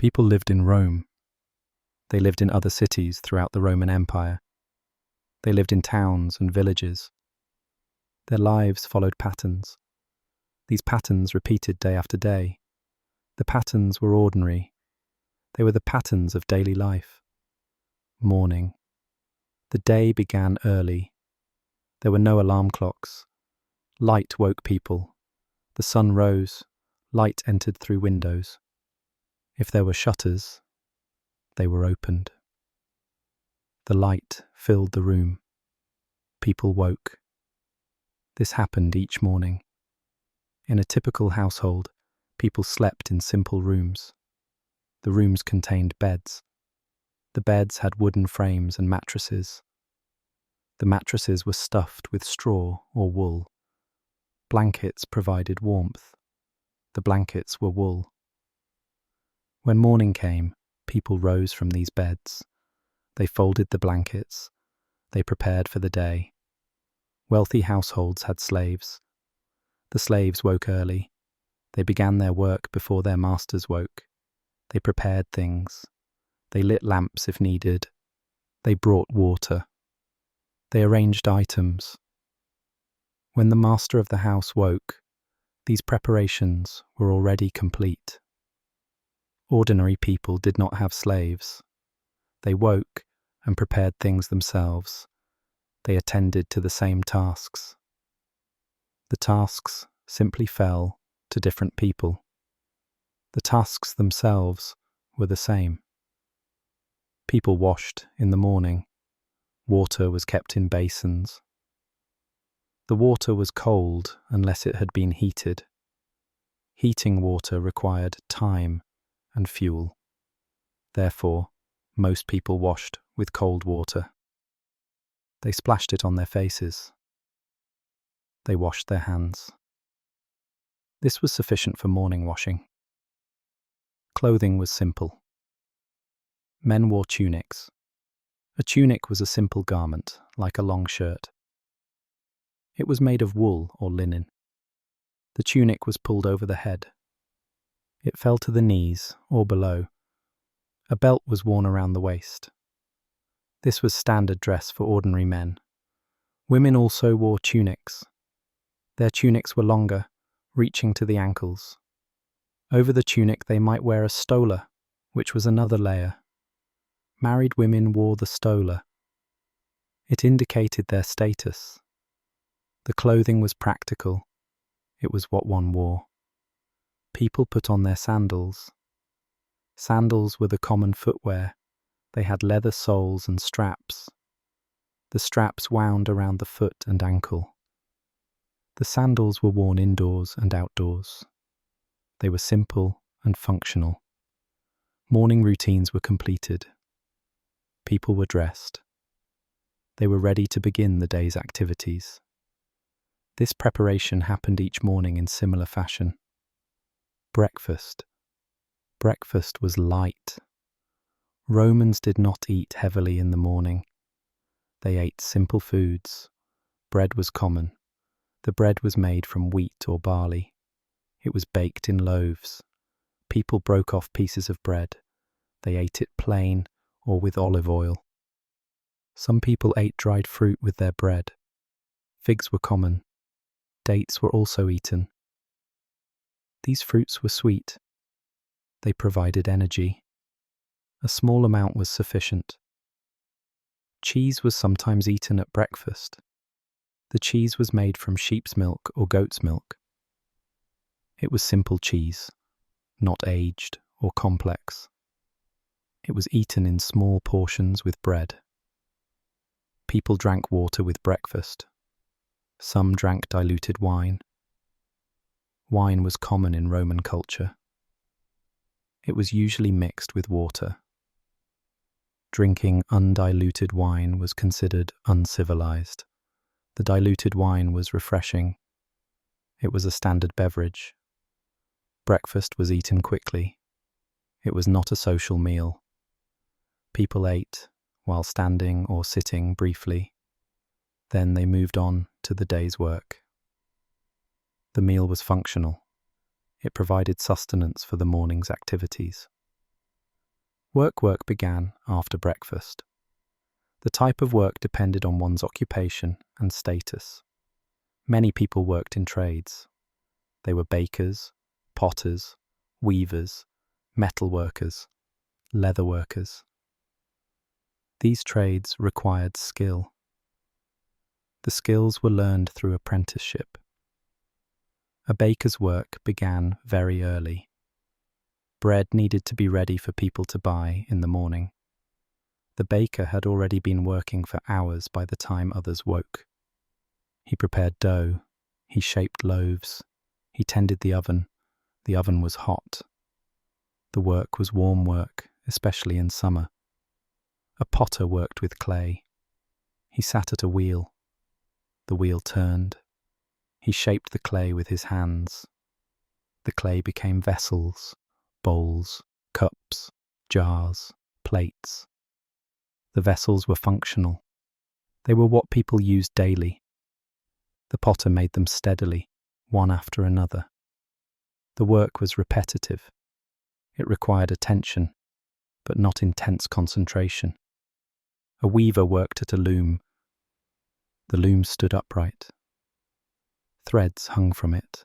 People lived in Rome. They lived in other cities throughout the Roman Empire. They lived in towns and villages. Their lives followed patterns. These patterns repeated day after day. The patterns were ordinary. They were the patterns of daily life. Morning. The day began early. There were no alarm clocks. Light woke people. The sun rose. Light entered through windows. If there were shutters, they were opened. The light filled the room. People woke. This happened each morning. In a typical household, people slept in simple rooms. The rooms contained beds. The beds had wooden frames and mattresses. The mattresses were stuffed with straw or wool. Blankets provided warmth. The blankets were wool. When morning came, people rose from these beds. They folded the blankets. They prepared for the day. Wealthy households had slaves. The slaves woke early. They began their work before their masters woke. They prepared things. They lit lamps if needed. They brought water. They arranged items. When the master of the house woke, these preparations were already complete. Ordinary people did not have slaves. They woke and prepared things themselves. They attended to the same tasks. The tasks simply fell to different people. The tasks themselves were the same. People washed in the morning. Water was kept in basins. The water was cold unless it had been heated. Heating water required time and fuel. Therefore, most people washed with cold water. They splashed it on their faces. They washed their hands. This was sufficient for morning washing. Clothing was simple. Men wore tunics. A tunic was a simple garment, like a long shirt. It was made of wool or linen. The tunic was pulled over the head. It fell to the knees or below. A belt was worn around the waist. This was standard dress for ordinary men. Women also wore tunics. Their tunics were longer, reaching to the ankles. Over the tunic they might wear a stola, which was another layer. Married women wore the stola. It indicated their status. The clothing was practical. It was what one wore. People put on their sandals. Sandals were the common footwear. They had leather soles and straps. The straps wound around the foot and ankle. The sandals were worn indoors and outdoors. They were simple and functional. Morning routines were completed. People were dressed. They were ready to begin the day's activities. This preparation happened each morning in similar fashion. Breakfast. Breakfast was light. Romans did not eat heavily in the morning. They ate simple foods. Bread was common. The bread was made from wheat or barley. It was baked in loaves. People broke off pieces of bread. They ate it plain or with olive oil. Some people ate dried fruit with their bread. Figs were common. Dates were also eaten. These fruits were sweet. They provided energy. A small amount was sufficient. Cheese was sometimes eaten at breakfast. The cheese was made from sheep's milk or goat's milk. It was simple cheese, not aged or complex. It was eaten in small portions with bread. People drank water with breakfast. Some drank diluted wine. Wine was common in Roman culture. It was usually mixed with water. Drinking undiluted wine was considered uncivilized. The diluted wine was refreshing. It was a standard beverage. Breakfast was eaten quickly. It was not a social meal. People ate while standing or sitting briefly. Then they moved on to the day's work. The meal was functional. It provided sustenance for the morning's activities. Work began after breakfast. The type of work depended on one's occupation and status. Many people worked in trades. They were bakers, potters, weavers, metal workers, leather workers. These trades required skill. The skills were learned through apprenticeship. A baker's work began very early. Bread needed to be ready for people to buy in the morning. The baker had already been working for hours by the time others woke. He prepared dough. He shaped loaves. He tended the oven. The oven was hot. The work was warm work, especially in summer. A potter worked with clay. He sat at a wheel. The wheel turned. He shaped the clay with his hands. The clay became vessels, bowls, cups, jars, plates. The vessels were functional. They were what people used daily. The potter made them steadily, one after another. The work was repetitive. It required attention, but not intense concentration. A weaver worked at a loom. The loom stood upright. Threads hung from it.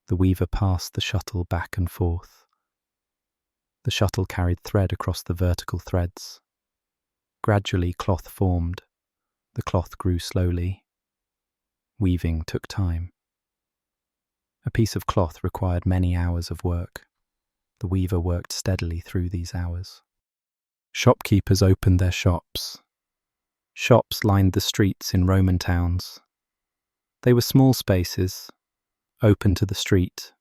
The weaver passed the shuttle back and forth. The shuttle carried thread across the vertical threads. Gradually, cloth formed. The cloth grew slowly. Weaving took time. A piece of cloth required many hours of work. The weaver worked steadily through these hours. Shopkeepers opened their shops. Shops lined the streets in Roman towns. They were small spaces, open to the street.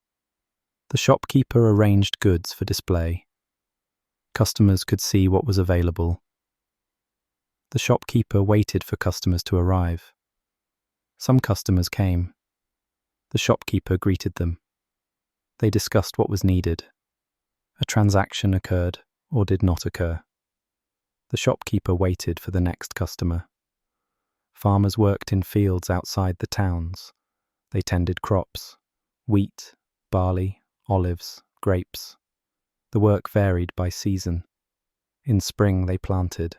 The shopkeeper arranged goods for display. Customers could see what was available. The shopkeeper waited for customers to arrive. Some customers came. The shopkeeper greeted them. They discussed what was needed. A transaction occurred or did not occur. The shopkeeper waited for the next customer. Farmers worked in fields outside the towns. They tended crops: wheat, barley, olives, grapes. The work varied by season. In spring they planted.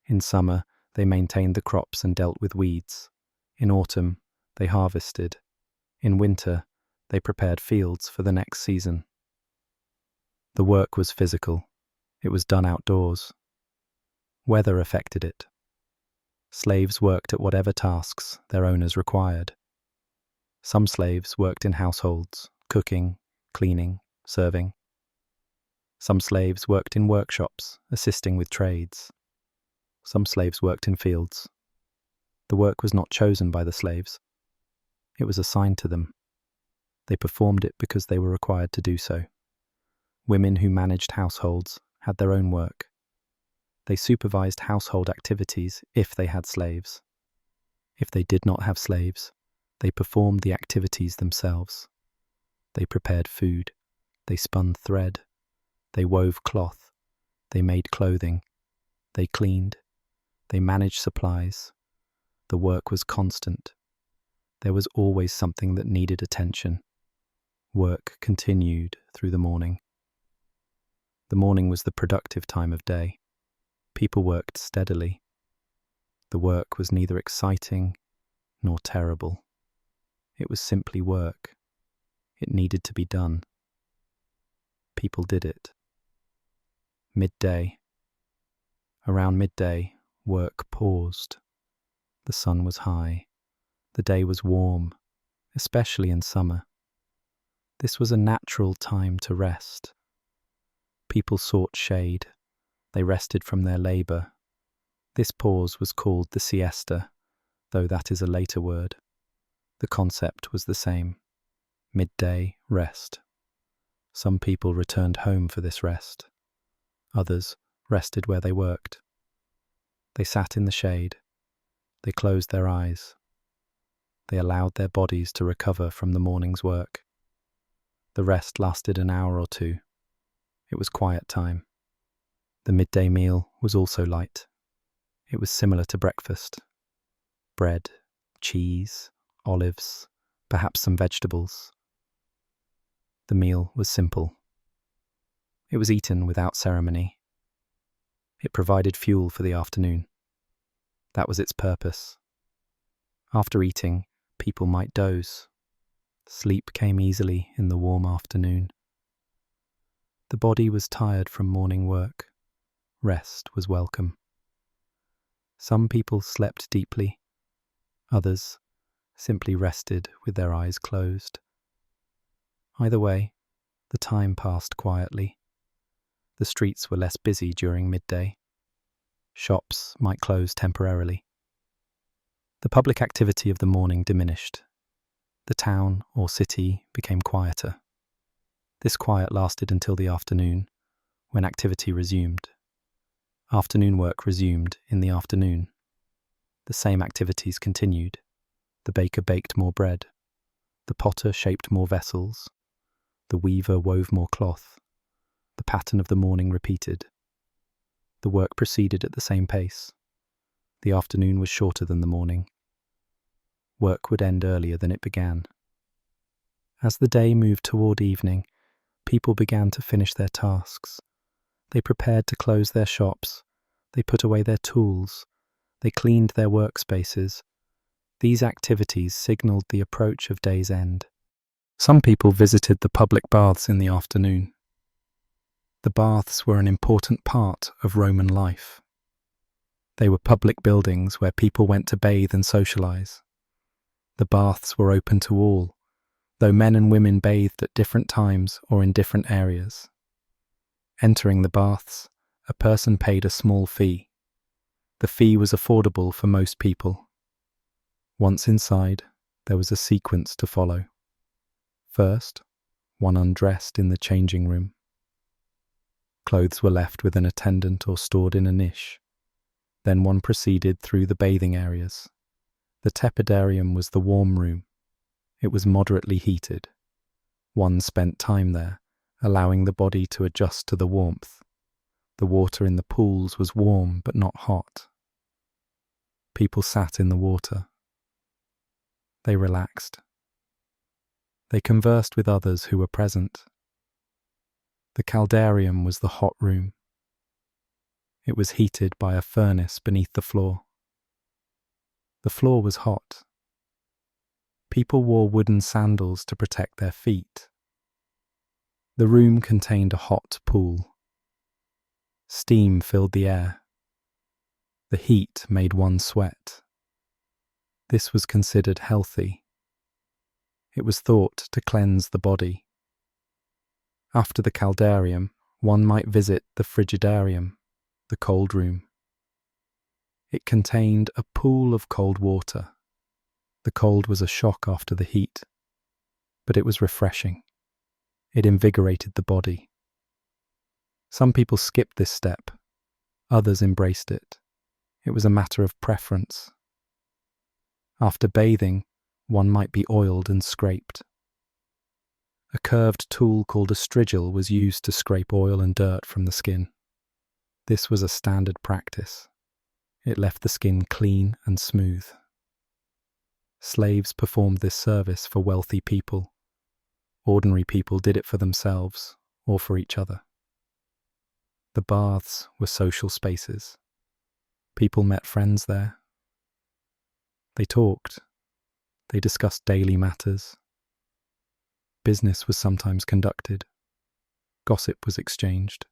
In summer they maintained the crops and dealt with weeds. In autumn they harvested. In winter they prepared fields for the next season. The work was physical. It was done outdoors. Weather affected it. Slaves worked at whatever tasks their owners required. Some slaves worked in households, cooking, cleaning, serving. Some slaves worked in workshops, assisting with trades. Some slaves worked in fields. The work was not chosen by the slaves. It was assigned to them. They performed it because they were required to do so. Women who managed households had their own work. They supervised household activities if they had slaves. If they did not have slaves, they performed the activities themselves. They prepared food. They spun thread. They wove cloth. They made clothing. They cleaned. They managed supplies. The work was constant. There was always something that needed attention. Work continued through the morning. The morning was the productive time of day. People worked steadily. The work was neither exciting nor terrible. It was simply work. It needed to be done. People did it. Midday. Around midday, work paused. The sun was high. The day was warm, especially in summer. This was a natural time to rest. People sought shade. They rested from their labor. This pause was called the siesta, though that is a later word. The concept was the same. Midday rest. Some people returned home for this rest. Others rested where they worked. They sat in the shade. They closed their eyes. They allowed their bodies to recover from the morning's work. The rest lasted an hour or two. It was quiet time. The midday meal was also light. It was similar to breakfast. Bread, cheese, olives, perhaps some vegetables. The meal was simple. It was eaten without ceremony. It provided fuel for the afternoon. That was its purpose. After eating, people might doze. Sleep came easily in the warm afternoon. The body was tired from morning work. Rest was welcome. Some people slept deeply. Others simply rested with their eyes closed. Either way, the time passed quietly. The streets were less busy during midday. Shops might close temporarily. The public activity of the morning diminished. The town or city became quieter. This quiet lasted until the afternoon, when activity resumed. Afternoon work resumed in the afternoon. The same activities continued. The baker baked more bread. The potter shaped more vessels. The weaver wove more cloth. The pattern of the morning repeated. The work proceeded at the same pace. The afternoon was shorter than the morning. Work would end earlier than it began. As the day moved toward evening, people began to finish their tasks. They prepared to close their shops. They put away their tools. They cleaned their workspaces. These activities signaled the approach of day's end. Some people visited the public baths in the afternoon. The baths were an important part of Roman life. They were public buildings where people went to bathe and socialize. The baths were open to all, though men and women bathed at different times or in different areas. Entering the baths, a person paid a small fee. The fee was affordable for most people. Once inside, there was a sequence to follow. First, one undressed in the changing room. Clothes were left with an attendant or stored in a niche. Then one proceeded through the bathing areas. The tepidarium was the warm room. It was moderately heated. One spent time there, allowing the body to adjust to the warmth. The water in the pools was warm but not hot. People sat in the water. They relaxed. They conversed with others who were present. The caldarium was the hot room. It was heated by a furnace beneath the floor. The floor was hot. People wore wooden sandals to protect their feet. The room contained a hot pool. Steam filled the air. The heat made one sweat. This was considered healthy. It was thought to cleanse the body. After the caldarium, one might visit the frigidarium, the cold room. It contained a pool of cold water. The cold was a shock after the heat, but it was refreshing. It invigorated the body. Some people skipped this step. Others embraced it. It was a matter of preference. After bathing, one might be oiled and scraped. A curved tool called a strigil was used to scrape oil and dirt from the skin. This was a standard practice. It left the skin clean and smooth. Slaves performed this service for wealthy people. Ordinary people did it for themselves or for each other. The baths were social spaces. People met friends there. They talked. They discussed daily matters. Business was sometimes conducted. Gossip was exchanged.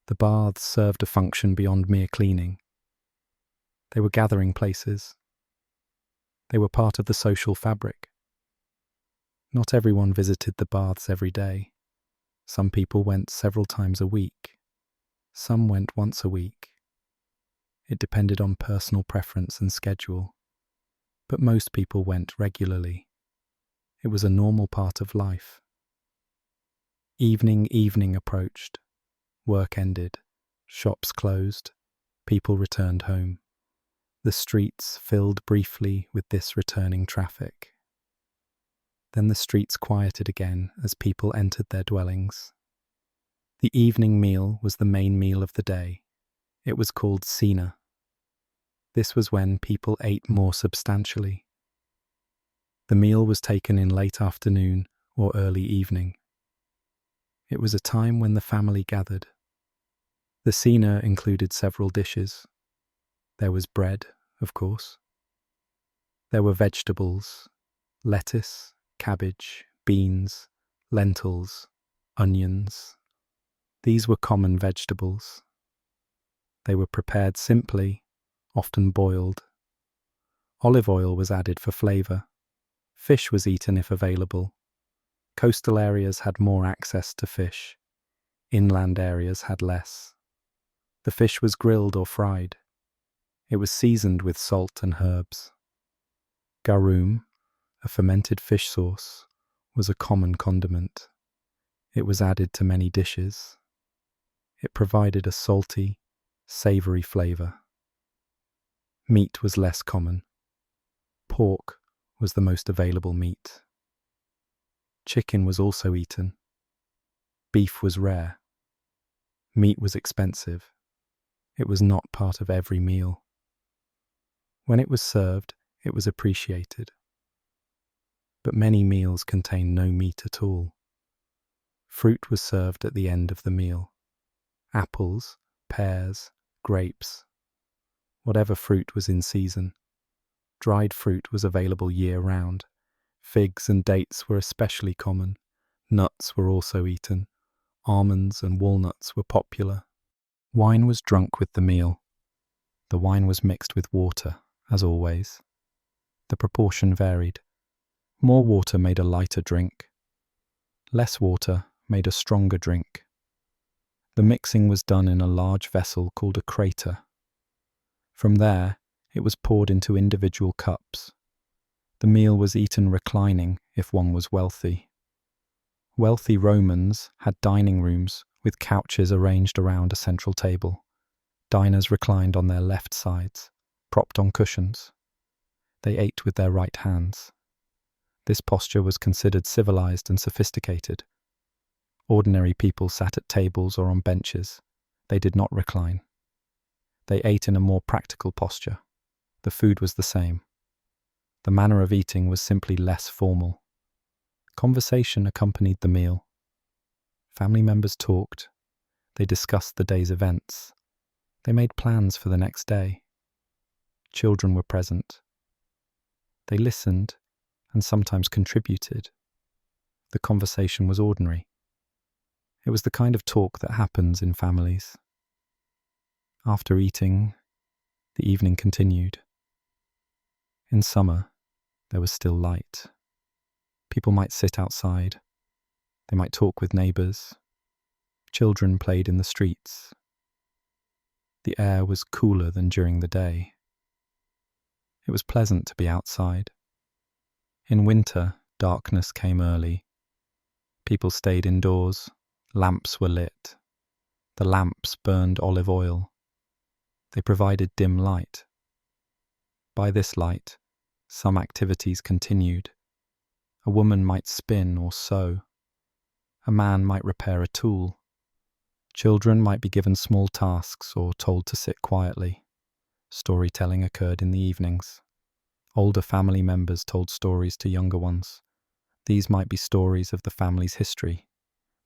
The baths served a function beyond mere cleaning. They were gathering places. They were part of the social fabric. Not everyone visited the baths every day. Some people went several times a week. Some went once a week. It depended on personal preference and schedule, but most people went regularly. It was a normal part of life. Evening approached. Work ended. Shops closed. People returned home. The streets filled briefly with this returning traffic. Then the streets quieted again as people entered their dwellings. The evening meal was the main meal of the day. It was called cena. This was when people ate more substantially. The meal was taken in late afternoon or early evening. It was a time when the family gathered. The cena included several dishes. There was bread, of course. There were vegetables, lettuce, cabbage, beans, lentils, onions. These were common vegetables. They were prepared simply, often boiled. Olive oil was added for flavour. Fish was eaten if available. Coastal areas had more access to fish. Inland areas had less. The fish was grilled or fried. It was seasoned with salt and herbs. Garum, a fermented fish sauce, was a common condiment. It was added to many dishes. It provided a salty, savoury flavour. Meat was less common. Pork was the most available meat. Chicken was also eaten. Beef was rare. Meat was expensive. It was not part of every meal. When it was served, it was appreciated. But many meals contained no meat at all. Fruit was served at the end of the meal. Apples, pears, grapes. Whatever fruit was in season. Dried fruit was available year-round. Figs and dates were especially common. Nuts were also eaten. Almonds and walnuts were popular. Wine was drunk with the meal. The wine was mixed with water, as always. The proportion varied. More water made a lighter drink. Less water made a stronger drink. The mixing was done in a large vessel called a crater. From there, it was poured into individual cups. The meal was eaten reclining if one was wealthy. Wealthy Romans had dining rooms with couches arranged around a central table. Diners reclined on their left sides, propped on cushions. They ate with their right hands. This posture was considered civilized and sophisticated. Ordinary people sat at tables or on benches. They did not recline. They ate in a more practical posture. The food was the same. The manner of eating was simply less formal. Conversation accompanied the meal. Family members talked. They discussed the day's events. They made plans for the next day. Children were present. They listened and sometimes contributed. The conversation was ordinary. It was the kind of talk that happens in families. After eating, the evening continued. In summer, there was still light. People might sit outside. They might talk with neighbours. Children played in the streets. The air was cooler than during the day. It was pleasant to be outside. In winter, darkness came early. People stayed indoors. Lamps were lit. The lamps burned olive oil. They provided dim light. By this light, some activities continued. A woman might spin or sew. A man might repair a tool. Children might be given small tasks or told to sit quietly. Storytelling occurred in the evenings. Older family members told stories to younger ones. These might be stories of the family's history.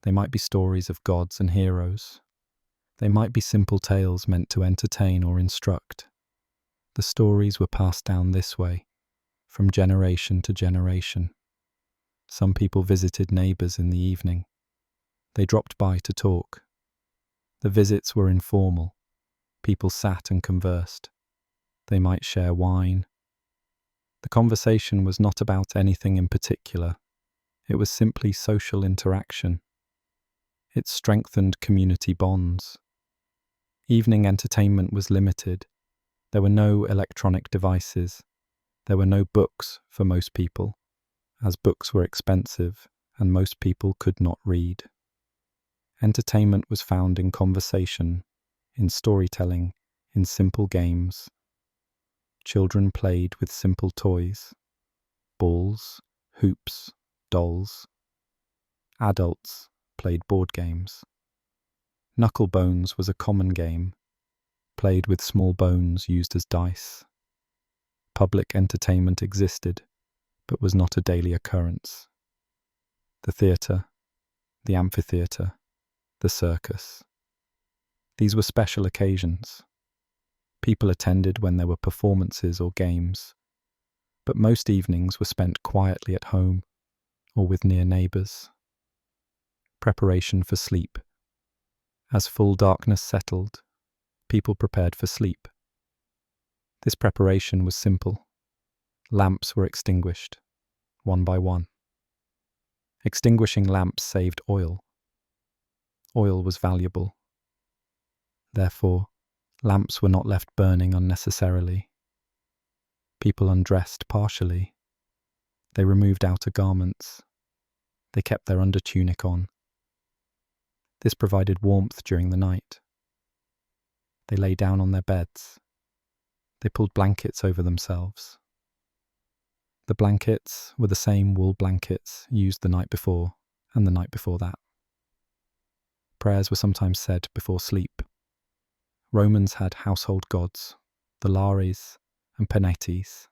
They might be stories of gods and heroes. They might be simple tales meant to entertain or instruct. The stories were passed down this way, from generation to generation. Some people visited neighbours in the evening. They dropped by to talk. The visits were informal. People sat and conversed. They might share wine. The conversation was not about anything in particular. It was simply social interaction. It strengthened community bonds. Evening entertainment was limited. There were no electronic devices. There were no books for most people, as books were expensive and most people could not read. Entertainment was found in conversation, in storytelling, in simple games. Children played with simple toys, balls, hoops, dolls. Adults played board games. Knucklebones was a common game, played with small bones used as dice. Public entertainment existed, but was not a daily occurrence. The theatre, the amphitheatre, the circus. These were special occasions. People attended when there were performances or games, but most evenings were spent quietly at home or with near neighbours. Preparation for sleep. As full darkness settled, people prepared for sleep. This preparation was simple. Lamps were extinguished, one by one. Extinguishing lamps saved oil. Oil was valuable. Therefore, lamps were not left burning unnecessarily. People undressed partially. They removed outer garments. They kept their undertunic on. This provided warmth during the night. They lay down on their beds. They pulled blankets over themselves. The blankets were the same wool blankets used the night before and the night before that. Prayers were sometimes said before sleep. Romans had household gods, the Lares and Penates.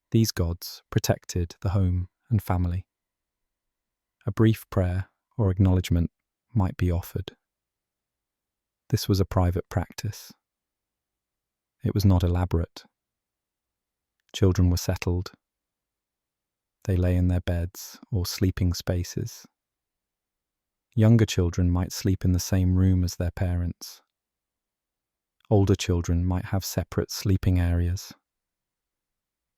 These gods protected the home and family. A brief prayer or acknowledgement might be offered. This was a private practice. It was not elaborate. Children were settled. They lay in their beds or sleeping spaces. Younger children might sleep in the same room as their parents. Older children might have separate sleeping areas.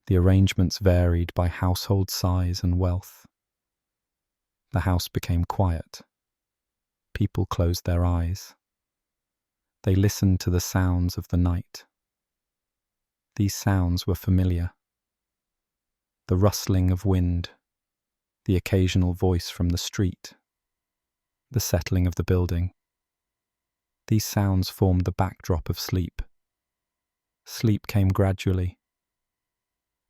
The arrangements varied by household size and wealth. The house became quiet. People closed their eyes. They listened to the sounds of the night. These sounds were familiar. The rustling of wind, the occasional voice from the street, the settling of the building. These sounds formed the backdrop of sleep. Sleep came gradually.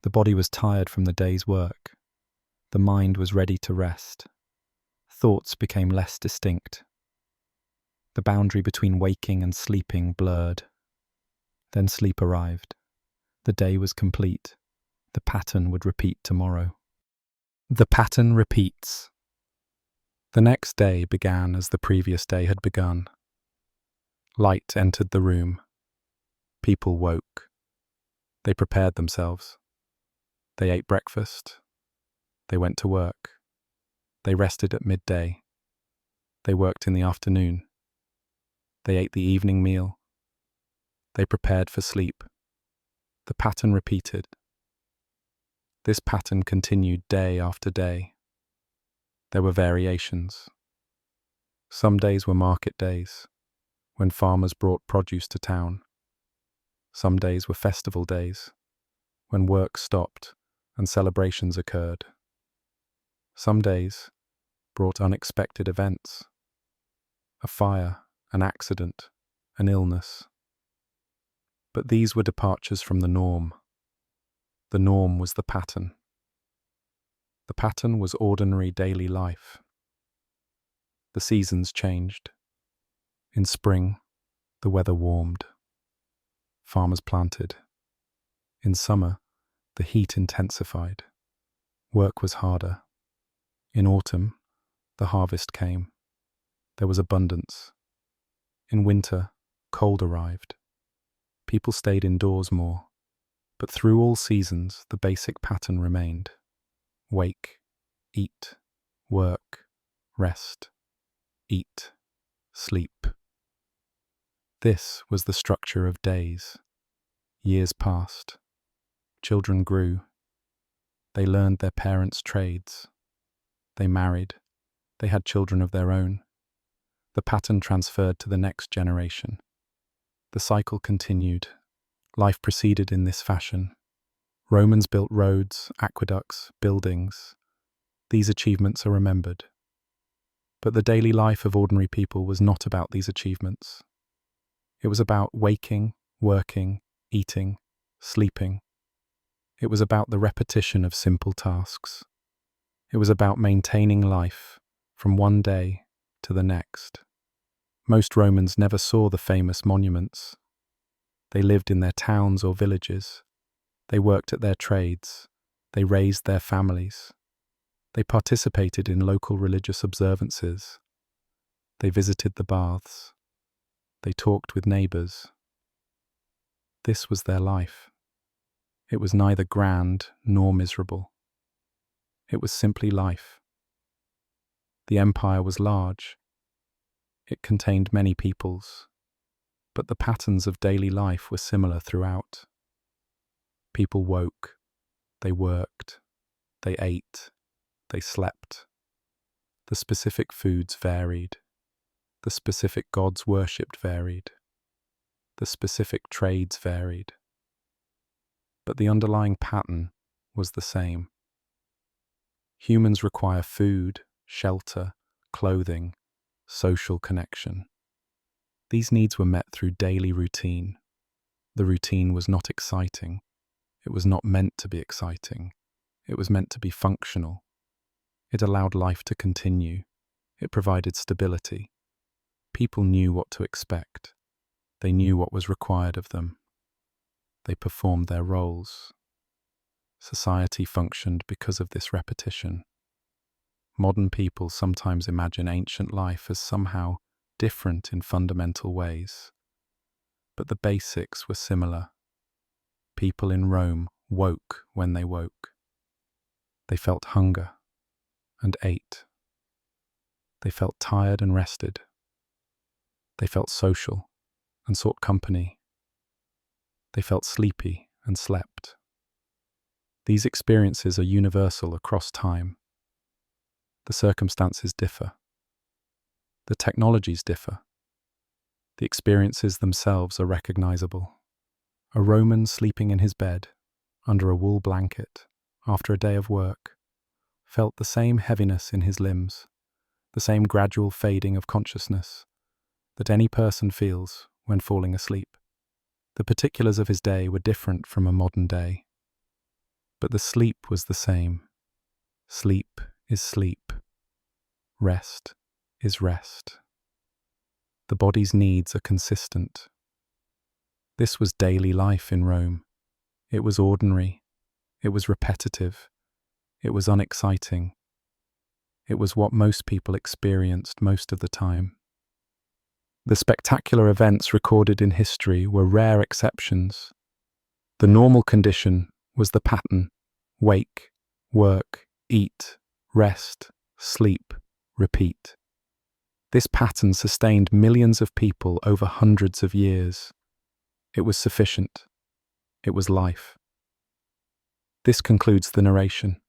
The body was tired from the day's work. The mind was ready to rest. Thoughts became less distinct. The boundary between waking and sleeping blurred. Then sleep arrived. The day was complete. The pattern would repeat tomorrow. The pattern repeats. The next day began as the previous day had begun. Light entered the room. People woke. They prepared themselves. They ate breakfast. They went to work. They rested at midday. They worked in the afternoon. They ate the evening meal. They prepared for sleep. The pattern repeated. This pattern continued day after day. There were variations. Some days were market days, when farmers brought produce to town. Some days were festival days, when work stopped and celebrations occurred. Some days brought unexpected events. A fire, an accident, an illness. But these were departures from the norm. The norm was the pattern. The pattern was ordinary daily life. The seasons changed. In spring, the weather warmed. Farmers planted. In summer, the heat intensified. Work was harder. In autumn, the harvest came. There was abundance. In winter, cold arrived. People stayed indoors more. But through all seasons, the basic pattern remained. Wake, eat, work, rest, eat, sleep. This was the structure of days. Years passed. Children grew. They learned their parents' trades. They married. They had children of their own. The pattern transferred to the next generation. The cycle continued. Life proceeded in this fashion. Romans built roads, aqueducts, buildings. These achievements are remembered. But the daily life of ordinary people was not about these achievements. It was about waking, working, eating, sleeping. It was about the repetition of simple tasks. It was about maintaining life from one day to the next. Most Romans never saw the famous monuments. They lived in their towns or villages. They worked at their trades. They raised their families. They participated in local religious observances. They visited the baths. They talked with neighbours. This was their life. It was neither grand nor miserable. It was simply life. The empire was large. It contained many peoples, but the patterns of daily life were similar throughout. People woke, they worked, they ate, they slept. The specific foods varied. The specific gods worshipped varied. The specific trades varied. But the underlying pattern was the same. Humans require food, shelter, clothing, social connection. These needs were met through daily routine. The routine was not exciting. It was not meant to be exciting. It was meant to be functional. It allowed life to continue. It provided stability. People knew what to expect. They knew what was required of them. They performed their roles. Society functioned because of this repetition. Modern people sometimes imagine ancient life as somehow different in fundamental ways. But the basics were similar. People in Rome woke when they woke. They felt hunger and ate. They felt tired and rested. They felt social and sought company. They felt sleepy and slept. These experiences are universal across time. The circumstances differ. The technologies differ. The experiences themselves are recognizable. A Roman sleeping in his bed, under a wool blanket, after a day of work, felt the same heaviness in his limbs, the same gradual fading of consciousness that any person feels when falling asleep. The particulars of his day were different from a modern day, but the sleep was the same. Sleep is sleep. Rest is rest. The body's needs are consistent. This was daily life in Rome. It was ordinary. It was repetitive. It was unexciting. It was what most people experienced most of the time. The spectacular events recorded in history were rare exceptions. The normal condition was the pattern: wake, work, eat, rest, sleep, repeat. This pattern sustained millions of people over hundreds of years. It was sufficient. It was life. This concludes the narration.